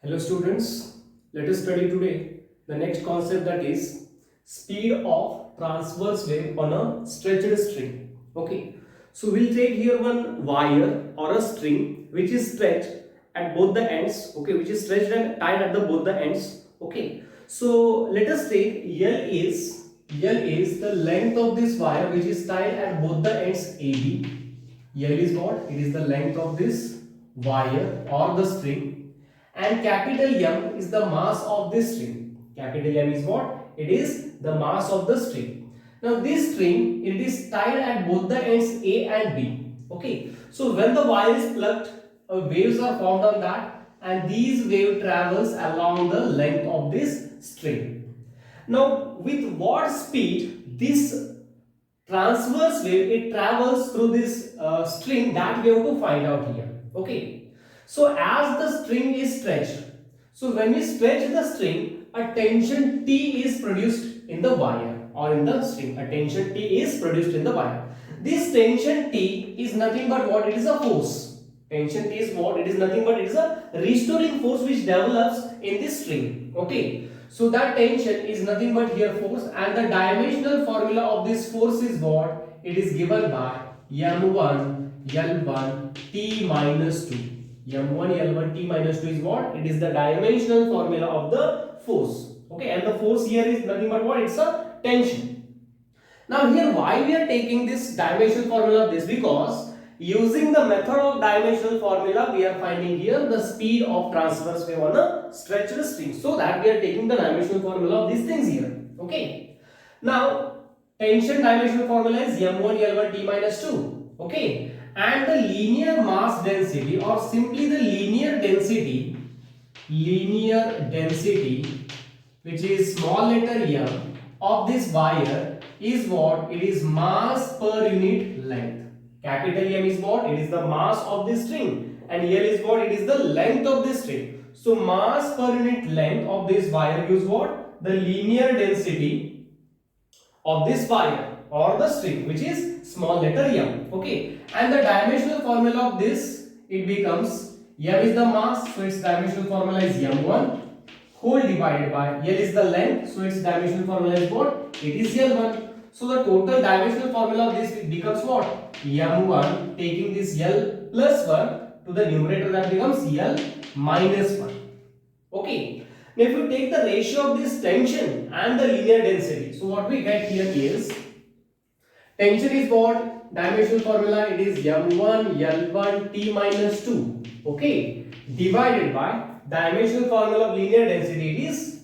Hello students, let us study today the next concept, that is speed of transverse wave on a stretched string. Okay, so we'll take here one wire or a string which is stretched at both the ends. Okay, which is stretched and tied at the both the ends. Okay, so let us take L is the length of this wire which is tied at both the ends AB. L is what? It is the length of this wire or the string, and capital M is the mass of this string. Capital M is what? It is the mass of the string. Now this string, it is tied at both the ends A and B. Okay, so when the wire is plucked, waves are formed on that, and these wave travels along the length of this string. Now with what speed this transverse wave, it travels through this string, that we have to find out here. Okay, so as the string is stretched, so when we stretch the string, a tension T is produced in the wire or in the string. A tension T is produced in the wire. This tension T is nothing but what? It is a force. Tension T is what? It is nothing but it is a restoring force which develops in this string. Okay, so that tension is nothing but here force, and the dimensional formula of this force is what? It is given by M1 L1 T minus 2. M1 L1 T minus 2 is what? It is the dimensional formula of the force. Okay, and the force here is nothing but what? It's a tension. Now here why we are taking this dimensional formula of this? Because using the method of dimensional formula, we are finding here the speed of transverse wave on a stretched string. So that we are taking the dimensional formula of these things here. Okay. Now tension dimensional formula is M1 L1 T minus 2. Okay. And the linear mass density, or simply the linear density, which is small letter m, of this wire is what? It is mass per unit length. Capital M is what? It is the mass of this string, and L is what? It is the length of this string. So mass per unit length of this wire gives what? The linear density of this wire or the string, which is small letter m. Okay, and the dimensional formula of this, it becomes m is the mass, so its dimensional formula is m1 whole divided by L is the length, so its dimensional formula is what? It is L1. So the total dimensional formula of this becomes what? M1, taking this L plus 1 to the numerator, that becomes L minus 1. Okay. Now if you take the ratio of this tension and the linear density, so what we get here is tension is what? Dimensional formula, it is M1 L1 T minus 2. Okay. Divided by dimensional formula of linear density, it is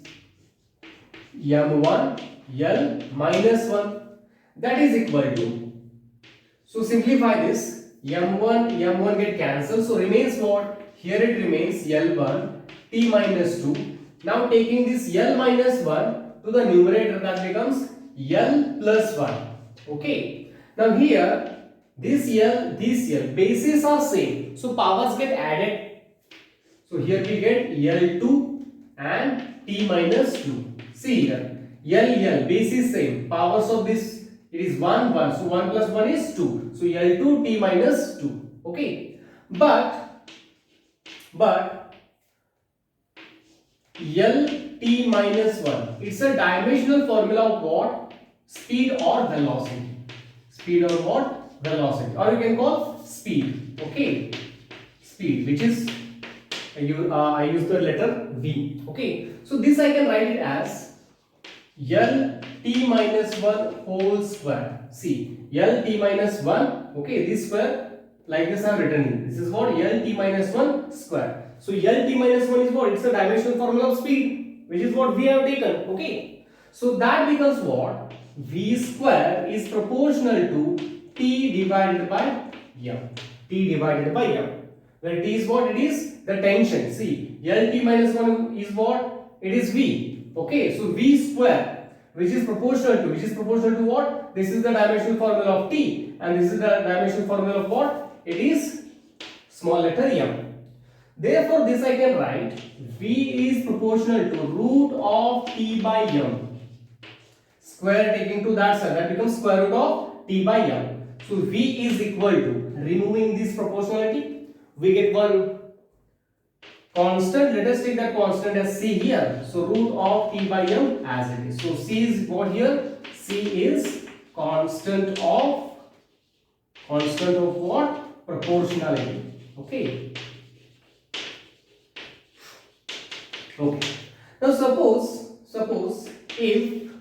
M1 L minus 1. That is equal to, so simplify this, M1 get cancelled, so remains what? Here it remains L1 T minus 2. Now taking this L minus 1 to the numerator, that becomes L plus 1. Okay. Now here this L, bases are same, so powers get added. So here we get L2 and T minus 2. See here, L, base is same, powers of this, it is 1, 1, so 1 plus 1 is 2. So L2 T minus 2. Okay. But L T minus 1, it's a dimensional formula of what? Speed or velocity. Speed or what? Velocity. Or you can call speed. Okay. Speed, which is, I use the letter V. Okay. So this I can write it as L T minus 1 whole square. See, L T minus 1. Okay. This square, like this I have written in. This is what? L T minus 1 square. So L T minus 1 is what? It's a dimensional formula of speed, which is what we have taken. Okay. So that becomes what? V square is proportional to T divided by M. T divided by M. Where T is what? It is the tension. See, L T minus 1 is what? It is V. Okay. So V square, which is proportional to what? This is the dimensional formula of T, and this is the dimensional formula of what? It is small letter m. Therefore, this I can write V is proportional to root of T by m. Square taking to that side, that becomes square root of T by m. So V is equal to, removing this proportionality, we get one constant, let us take that constant as c here. So root of t by m as it is. So c is what here? C is constant of what? Proportionality. Okay. Okay. Now suppose if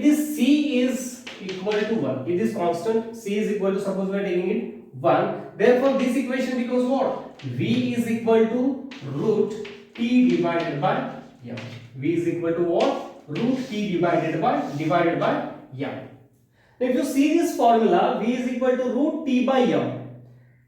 this c is equal to 1, if this constant c is equal to, suppose we are taking it 1, therefore this equation becomes what? V is equal to root t divided by m. V is equal to what? Root t divided by m. Now if you see this formula, V is equal to root t by m.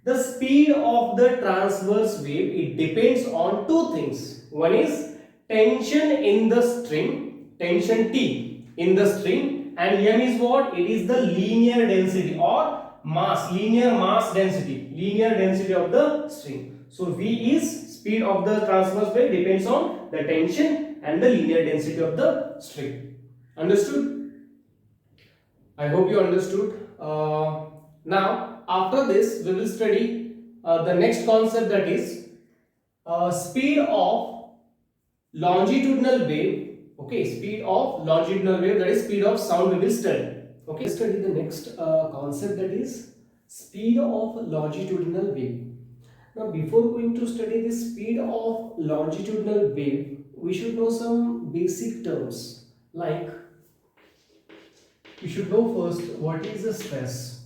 The speed of the transverse wave, it depends on two things. One is tension in the string, tension T in the string, and m is what? It is the linear density or mass, linear mass density, linear density of the string. So V is speed of the transverse wave depends on the tension and the linear density of the string. Understood? I hope you understood. Now after this we will study the next concept, that is speed of longitudinal wave. Okay, speed of longitudinal wave, that is speed of sound, we will study. Okay, study the next concept, that is speed of longitudinal wave. Now before going to study the speed of longitudinal wave, we should know some basic terms, like we should know first what is the stress.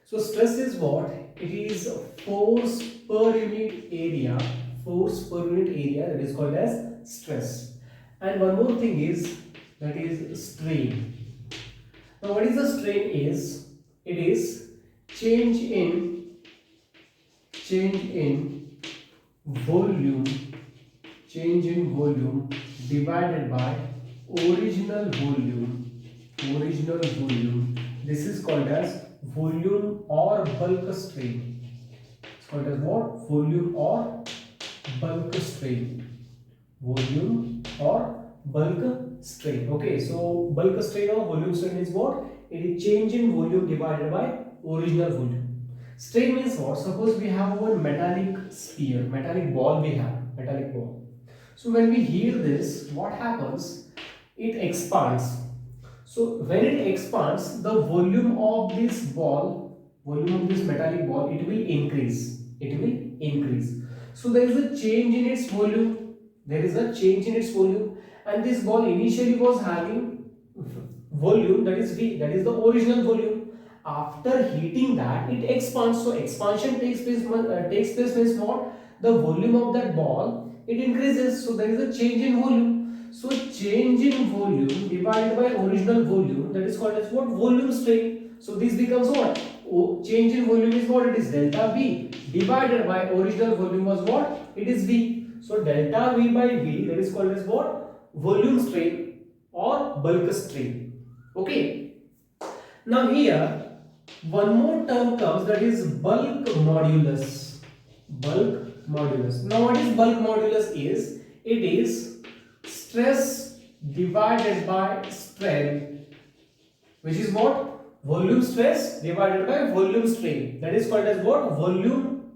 So stress is what? It is force per unit area. Force per unit area, that is called as stress. And one more thing is, that is strain. Now what is the strain is? It is change in volume divided by original volume. This is called as volume or bulk strain. It's called as what? Volume or bulk strain. Volume or bulk strain. Okay, so bulk strain or volume strain is what? It is change in volume divided by original volume. Strain means what? Suppose we have one metallic sphere, metallic ball we have, metallic ball. So when we hear this, what happens? It expands. So when it expands, the volume of this ball, volume of this metallic ball, it will increase. It will increase. So there is a change in its volume. There is a change in its volume, and this ball initially was having volume, that is V, that is the original volume. After heating that, it expands. So expansion takes place means what? The volume of that ball, it increases. So there is a change in volume. So change in volume divided by original volume, that is called as what? Volume strain. So this becomes what? Change in volume is what? It is delta V divided by original volume was what? It is V. So delta V by V, that is called as what? Volume strain or bulk strain. Okay. Now here one more term comes, that is bulk modulus. Bulk modulus. Now what is bulk modulus is? It is stress divided by strain, which is what? Volume stress divided by volume strain. That is called as what? Volume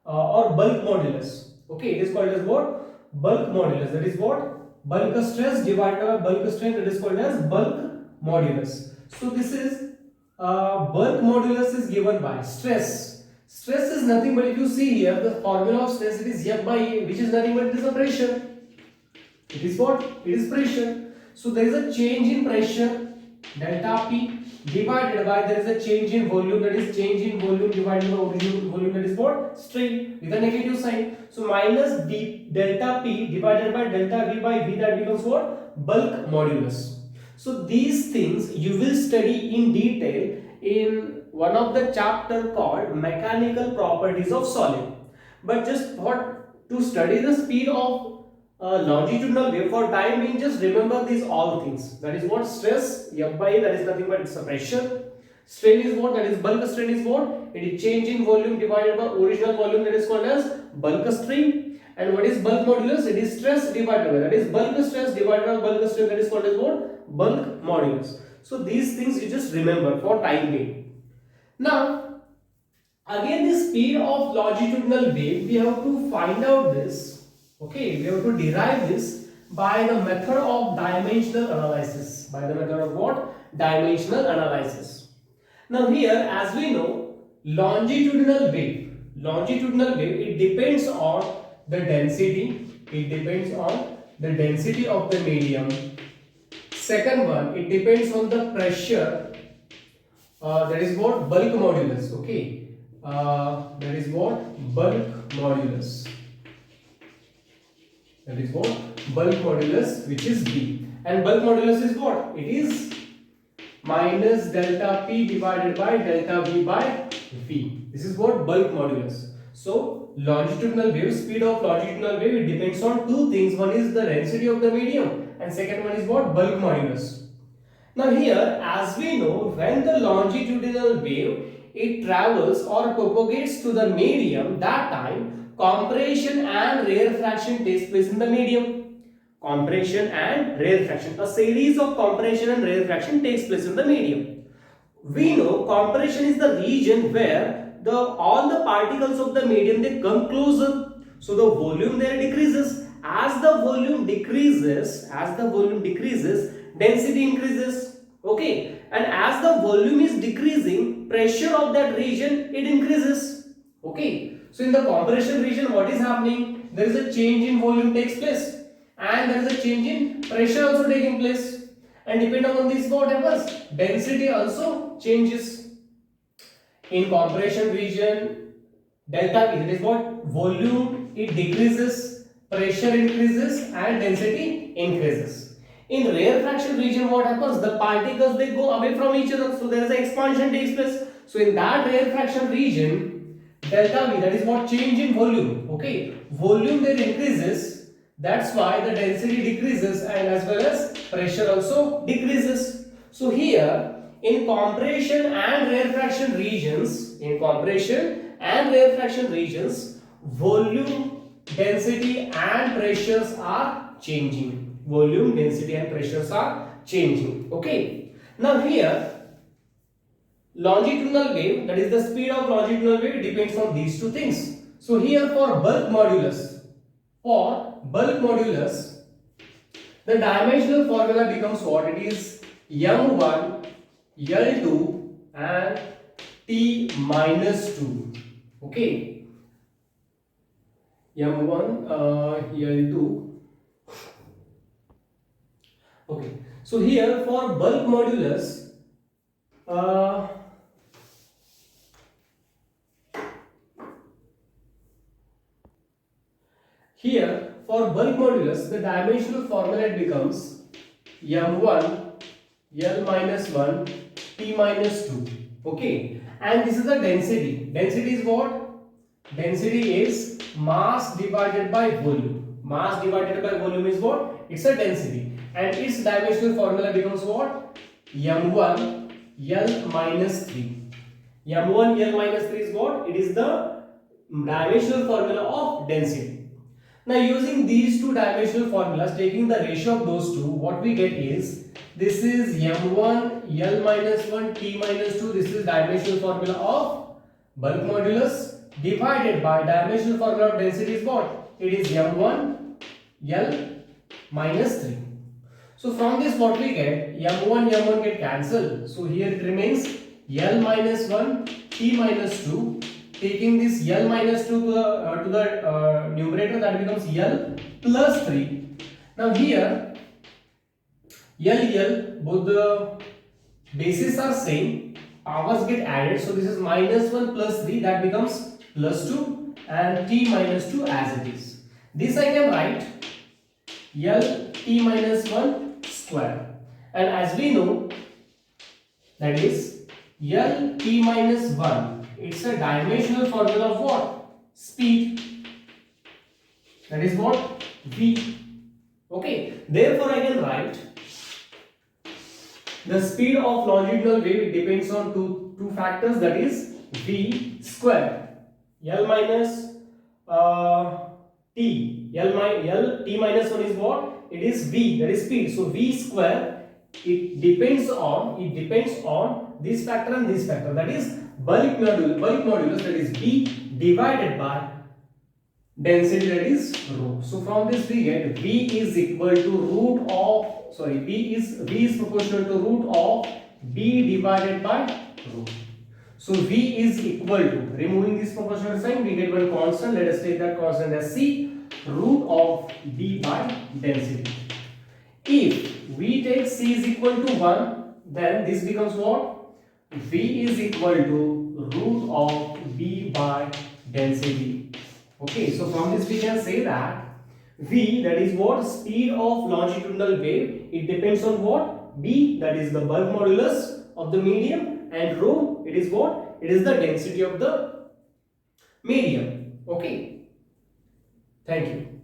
or bulk modulus. Okay, it is called as what? Bulk modulus. That is what? Bulk stress divided by bulk strain. That is called as bulk modulus. So this is bulk modulus is given by stress. Stress is nothing but, if you see here, the formula of stress, it is F by A, which is nothing but it is a pressure. It is what? It is pressure. So there is a change in pressure, delta P, divided by, there is a change in volume, that is change in volume divided by original volume, that is what? Strain, with a negative sign. So minus delta P divided by delta V by V, that becomes what? Bulk modulus. So these things you will study in detail in one of the chapter called mechanical properties of solid. But just what to study the speed of longitudinal wave, for time being, just remember these all things. That is what? Stress, F by A, that is nothing but it's a pressure. Strain is what? That is bulk strain is what? It is change in volume divided by original volume, that is called as bulk strain. And what is bulk modulus? It is stress divided by, that is bulk stress divided by bulk strain, that is called as what? Bulk modulus. So these things you just remember for time being. Now Again, the speed of longitudinal wave, we have to find out this. Okay, we have to derive this by the method of dimensional analysis. By the method of what? Dimensional analysis. Now here, as we know, longitudinal wave, it depends on the density. It depends on the density of the medium. Second one, it depends on the pressure. That is what? Bulk modulus. Okay. That is what? Bulk modulus. That is what? Bulk modulus, which is B. And bulk modulus is what? It is minus delta P divided by delta V by V. This is what? Bulk modulus. So, longitudinal wave, speed of longitudinal wave, it depends on two things. One is the density of the medium, and second one is what? Bulk modulus. Now here, as we know, when the longitudinal wave, it travels or propagates to the medium, that time compression and rarefaction takes place in the medium. Compression and rarefaction. A series of compression and rarefaction takes place in the medium. We know compression is the region where all the particles of the medium, they come closer. So the volume there decreases. As the volume decreases, density increases. Okay, and as the volume is decreasing, pressure of that region, it increases. Okay, so in the compression region, what is happening? There is a change in volume takes place, and there is a change in pressure also taking place, and depending on this, what happens? Density also changes. In compression region, delta V, that is what? Volume, it decreases, pressure increases, and density increases. In rarefaction region, what happens? The particles, they go away from each other, so there is an expansion takes place. So in that rarefaction region, delta V, that is what? Change in volume. Okay, volume there increases, that's why the density decreases, and as well as pressure also decreases. So here, in compression and rarefaction regions, volume, density and pressures are changing. Volume, density and pressures are changing. Okay. Now here, longitudinal wave, that is the speed of longitudinal wave, depends on these two things. So here for bulk modulus, the dimensional formula becomes what? It is M1, L2 and T minus 2. Okay. M1, L2. Okay. So here for bulk modulus, the dimensional formula becomes M1, L minus 1, T minus 2. Okay, and this is the density. Density is what? Density is mass divided by volume. Mass divided by volume is what? It's a density. And its dimensional formula becomes what? M1 L minus 3. M1 L minus 3 is what? It is the dimensional formula of density. Now using these two dimensional formulas, taking the ratio of those two, what we get is, this is M1 L minus 1 T minus 2. This is dimensional formula of bulk modulus divided by dimensional formula of density is what? It is M1 L minus 3. So from this what we get? M1 get cancelled. So here it remains L minus 1 T minus 2. Taking this L minus 2 to the numerator, that becomes L plus 3. Now here L, both the bases are same, powers get added, so this is minus 1 plus 3, that becomes plus 2, and T minus 2 as it is. This I can write L T minus 1 square, and as we know, that is L T minus 1. It's a dimensional formula of what? Speed. That is what? V. Okay. Therefore, I can write the speed of longitudinal wave depends on two factors, that is V square. L minus T. L T minus 1 is what? It is V, that is speed. So V square it depends on this factor and this factor, that is bulk modulus, that is B divided by density, that is rho. So from this we get V is equal to root of, sorry, V is proportional to root of B divided by rho. So V is equal to, removing this proportional sign, we get one constant. Let us take that constant as C, root of B by density. If we take C is equal to 1, then this becomes what? V is equal to root of B by density. Okay, so from this we can say that V, that is what? Speed of longitudinal wave, it depends on what? B, that is the bulk modulus of the medium, and rho, it is what? It is the density of the medium. Okay, thank you.